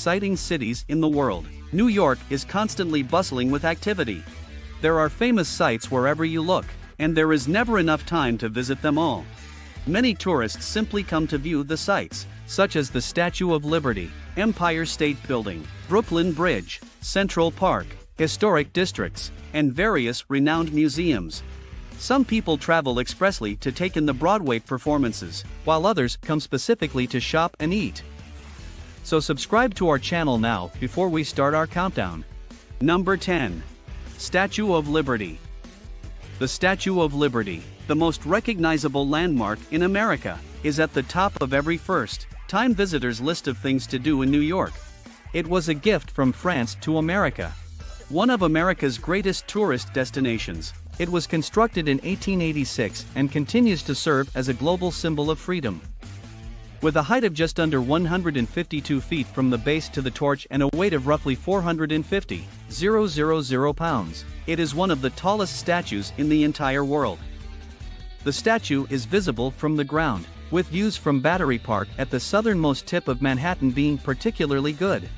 exciting cities in the world, New York is constantly bustling with activity. There are famous sights wherever you look, and there is never enough time to visit them all. Many tourists simply come to view the sights, such as the Statue of Liberty, Empire State Building, Brooklyn Bridge, Central Park, historic districts, and various renowned museums. Some people travel expressly to take in the Broadway performances, while others come specifically to shop and eat. So subscribe to our channel now before we start our countdown. Number 10. Statue of Liberty. The Statue of Liberty, the most recognizable landmark in America, is at the top of every first-time visitor's list of things to do in New York. It was a gift from France to America. One of America's greatest tourist destinations, it was constructed in 1886 and continues to serve as a global symbol of freedom. With a height of just under 152 feet from the base to the torch and a weight of roughly 450,000 pounds, it is one of the tallest statues in the entire world. The statue is visible from the ground, with views from Battery Park at the southernmost tip of Manhattan being particularly good.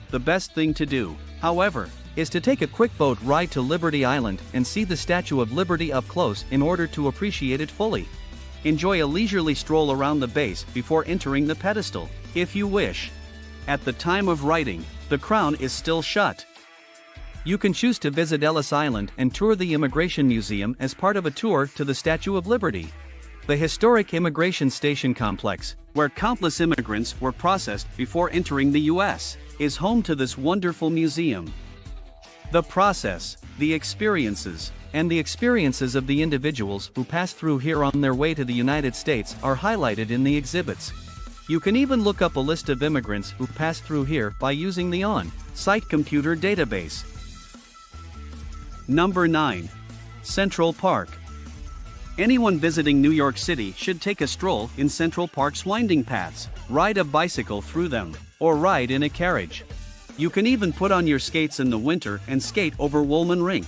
The best thing to do, however, is to take a quick boat ride to Liberty Island and see the Statue of Liberty up close in order to appreciate it fully. Enjoy a leisurely stroll around the base before entering the pedestal, if you wish. At the time of writing, the crown is still shut. You can choose to visit Ellis Island and tour the Immigration Museum as part of a tour to the Statue of Liberty. The historic immigration station complex, where countless immigrants were processed before entering the U.S., is home to this wonderful museum. The process, the experiences, and the experiences of the individuals who pass through here on their way to the United States are highlighted in the exhibits. You can even look up a list of immigrants who passed through here by using the on-site computer database. Number 9. Central Park. Anyone visiting New York City should take a stroll in Central Park's winding paths, ride a bicycle through them, or ride in a carriage. You can even put on your skates in the winter and skate over Woolman Rink.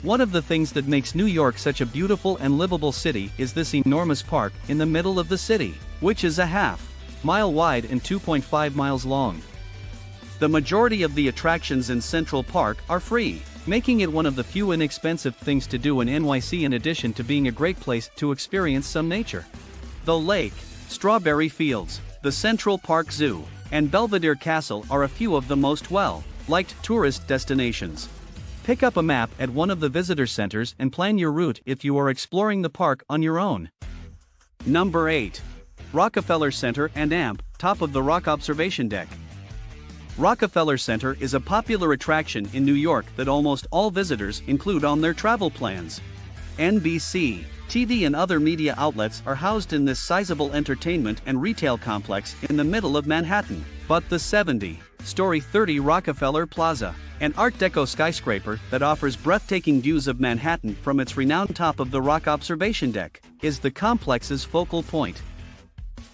One of the things that makes New York such a beautiful and livable city is this enormous park in the middle of the city, which is a half-mile wide and 2.5 miles long. The majority of the attractions in Central Park are free, making it one of the few inexpensive things to do in NYC in addition to being a great place to experience some nature. The lake, strawberry fields, the Central Park Zoo, and Belvedere Castle are a few of the most well-liked tourist destinations. Pick up a map at one of the visitor centers and plan your route if you are exploring the park on your own. Number 8. Rockefeller Center and AMP, top of the Rock Observation Deck. Rockefeller Center is a popular attraction in New York that almost all visitors include on their travel plans. NBC, TV and other media outlets are housed in this sizable entertainment and retail complex in the middle of Manhattan, but the 70-story 30 Rockefeller Plaza, an Art Deco skyscraper that offers breathtaking views of Manhattan from its renowned top of the Rock Observation Deck, is the complex's focal point.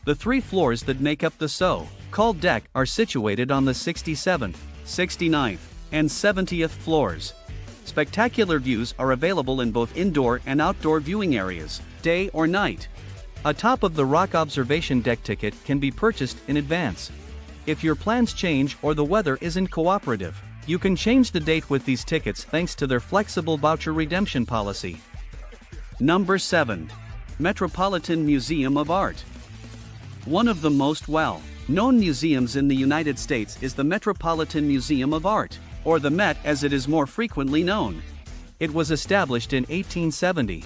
The 3 floors that make up the so-called deck are situated on the 67th, 69th, and 70th floors. Spectacular views are available in both indoor and outdoor viewing areas, day or night. A top of the Rock Observation Deck ticket can be purchased in advance. If your plans change or the weather isn't cooperative, you can change the date with these tickets thanks to their flexible voucher redemption policy. Number 7. Metropolitan Museum of Art. One of the most well-known museums in the United States is the Metropolitan Museum of Art, or the Met as it is more frequently known. It was established in 1870.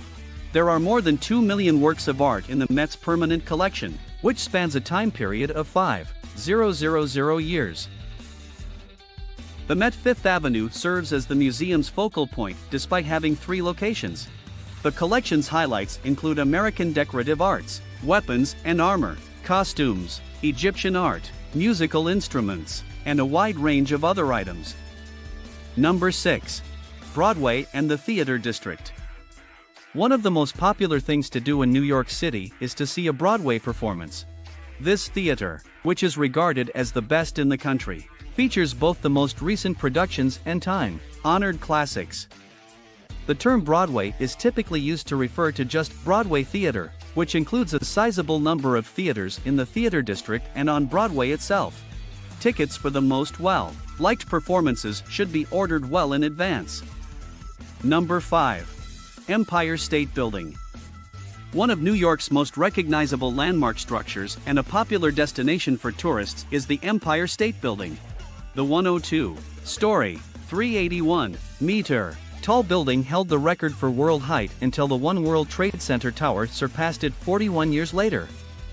There are more than 2 million works of art in the Met's permanent collection, which spans a time period of 5,000 years. The Met Fifth Avenue serves as the museum's focal point despite having 3 locations. The collection's highlights include American decorative arts, weapons and armor, costumes, Egyptian art, musical instruments, and a wide range of other items. Number 6. Broadway and the Theater District. One of the most popular things to do in New York City is to see a Broadway performance. This theater, which is regarded as the best in the country, features both the most recent productions and time-honored classics. The term Broadway is typically used to refer to just Broadway theater, which includes a sizable number of theaters in the theater district and on Broadway itself. Tickets for the most well-liked performances should be ordered well in advance. Number 5. Empire State Building. One of New York's most recognizable landmark structures and a popular destination for tourists is the Empire State Building. The 102-story, 381-meter tall building held the record for world height until the One World Trade Center tower surpassed it 41 years later.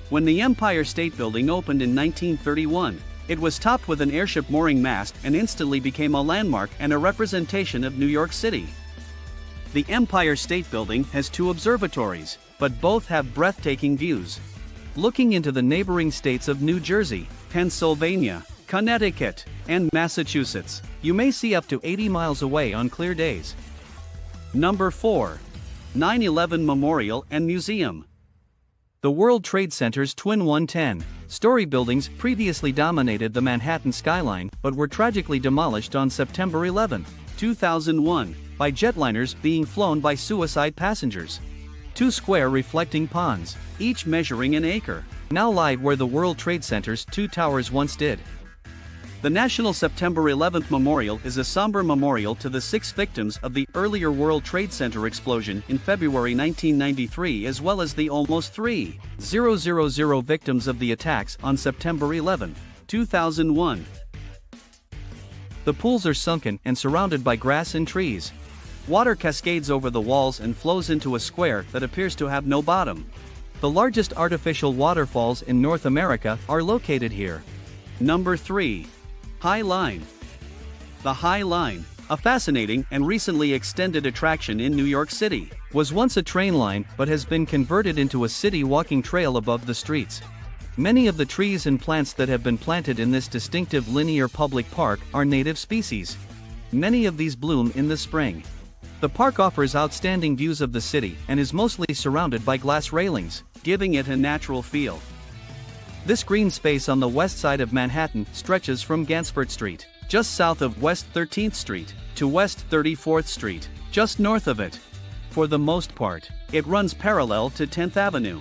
When the Empire State Building opened in 1931, it was topped with an airship mooring mast and instantly became a landmark and a representation of New York City. The Empire State Building has 2 observatories, but both have breathtaking views. Looking into the neighboring states of New Jersey, Pennsylvania, Connecticut, and Massachusetts, you may see up to 80 miles away on clear days. Number 4. 9/11 Memorial and Museum. The World Trade Center's twin 110-story buildings previously dominated the Manhattan skyline but were tragically demolished on September 11, 2001, by jetliners being flown by suicide passengers. 2 square reflecting ponds, each measuring an acre, now lie where the World Trade Center's 2 towers once did. The National September 11th Memorial is a somber memorial to the 6 victims of the earlier World Trade Center explosion in February 1993 as well as the almost 3,000 victims of the attacks on September 11, 2001. The pools are sunken and surrounded by grass and trees. Water cascades over the walls and flows into a square that appears to have no bottom. The largest artificial waterfalls in North America are located here. Number 3. High Line. The High Line, a fascinating and recently extended attraction in New York City, was once a train line but has been converted into a city walking trail above the streets. Many of the trees and plants that have been planted in this distinctive linear public park are native species. Many of these bloom in the spring. The park offers outstanding views of the city and is mostly surrounded by glass railings, giving it a natural feel. This green space on the west side of Manhattan stretches from Gansevoort Street, just south of West 13th Street, to West 34th Street, just north of it. For the most part, it runs parallel to 10th Avenue.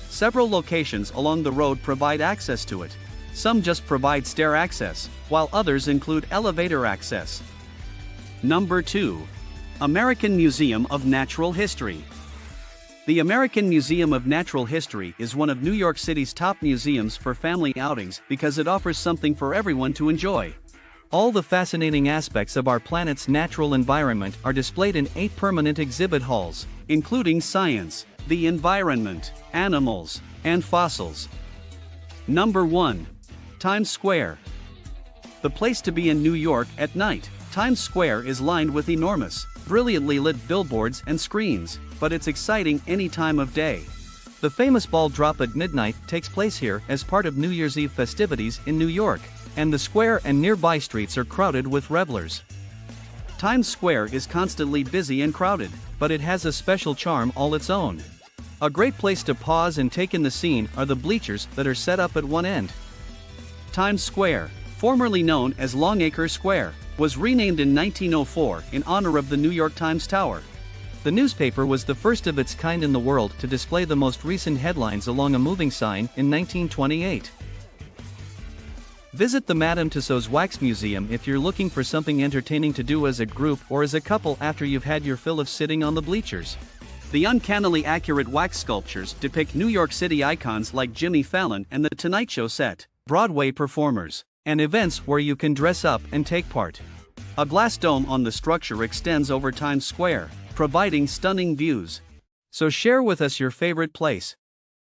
Several locations along the road provide access to it. Some just provide stair access, while others include elevator access. Number 2. American Museum of Natural History. The American Museum of Natural History is one of New York City's top museums for family outings because it offers something for everyone to enjoy. All the fascinating aspects of our planet's natural environment are displayed in 8 permanent exhibit halls, including science, the environment, animals, and fossils. Number 1. Times Square. The place to be in New York at night. Times Square is lined with enormous, brilliantly lit billboards and screens, but it's exciting any time of day. The famous ball drop at midnight takes place here as part of New Year's Eve festivities in New York, and the square and nearby streets are crowded with revelers. Times Square is constantly busy and crowded, but it has a special charm all its own. A great place to pause and take in the scene are the bleachers that are set up at one end. Times Square, formerly known as Longacre Square, was renamed in 1904 in honor of the New York Times Tower. The newspaper was the first of its kind in the world to display the most recent headlines along a moving sign in 1928. Visit the Madame Tussauds Wax Museum if you're looking for something entertaining to do as a group or as a couple after you've had your fill of sitting on the bleachers. The uncannily accurate wax sculptures depict New York City icons like Jimmy Fallon and The Tonight Show set, Broadway performers, and events where you can dress up and take part. A glass dome on the structure extends over Times Square, providing stunning views. So share with us your favorite place.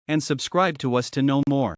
And subscribe to us to know more.